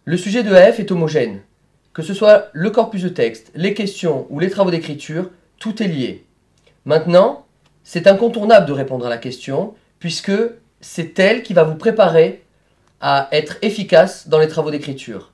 Le sujet de AF est homogène. Que ce soit le corpus de texte, les questions ou les travaux d'écriture, tout est lié. Maintenant, c'est incontournable de répondre à la question, puisque c'est elle qui va vous préparer à être efficace dans les travaux d'écriture.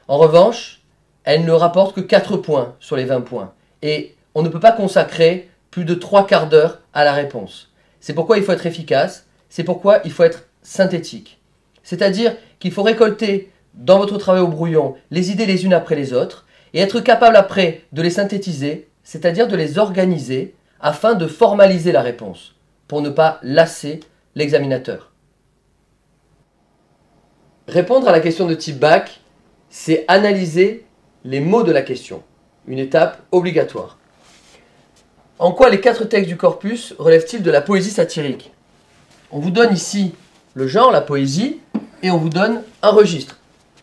En revanche, elle ne rapporte que 4 points sur les 20 points. Et on ne peut pas consacrer plus de 3/4 d'heure à la réponse. C'est pourquoi il faut être efficace, c'est pourquoi il faut être synthétique. C'est-à-dire qu'il faut récolter dans votre travail au brouillon les idées les unes après les autres et être capable après de les synthétiser, c'est-à-dire de les organiser afin de formaliser la réponse, pour ne pas lasser l'examinateur. Répondre à la question de type bac, c'est analyser les mots de la question, une étape obligatoire. En quoi les 4 textes du corpus relèvent-ils de la poésie satirique? On vous donne ici le genre, la poésie, et on vous donne un registre.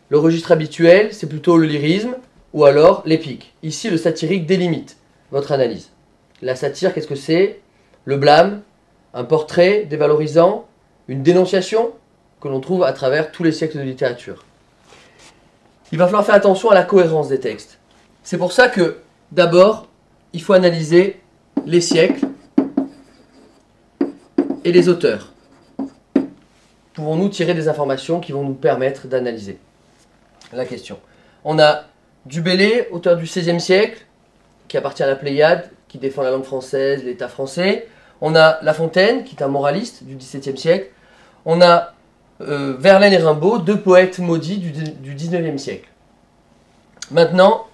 Le registre habituel, c'est plutôt le lyrisme ou alors l'épique. Ici, le satirique délimite votre analyse. La satire, qu'est-ce que c'est? Le blâme, un portrait dévalorisant, une dénonciation que l'on trouve à travers tous les siècles de littérature. Il va falloir faire attention à la cohérence des textes. C'est pour ça que, d'abord, il faut analyser les siècles et les auteurs. Pouvons-nous tirer des informations qui vont nous permettre d'analyser la question? On a Du Bellay, auteur du XVIe siècle, qui appartient à la Pléiade, qui défend la langue française, l'État français. On a La Fontaine, qui est un moraliste du XVIIe siècle. On a Verlaine et Rimbaud, 2 poètes maudits du XIXe siècle. Maintenant,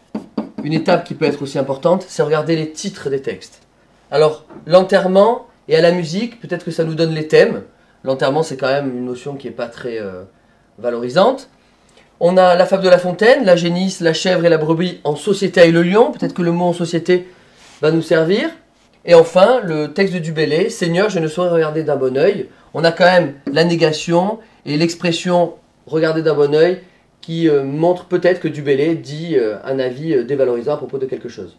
une étape qui peut être aussi importante, c'est regarder les titres des textes. Alors, l'enterrement et à la musique, peut-être que ça nous donne les thèmes. L'enterrement, c'est quand même une notion qui n'est pas très valorisante. On a la fable de La Fontaine, la génisse, la chèvre et la brebis en société avec le lion. Peut-être que le mot en société va nous servir. Et enfin, le texte de Du Bellay, Seigneur, je ne saurais regarder d'un bon œil. On a quand même la négation et l'expression regarder d'un bon œil qui montre peut-être que Du Bellay dit un avis dévalorisant à propos de quelque chose.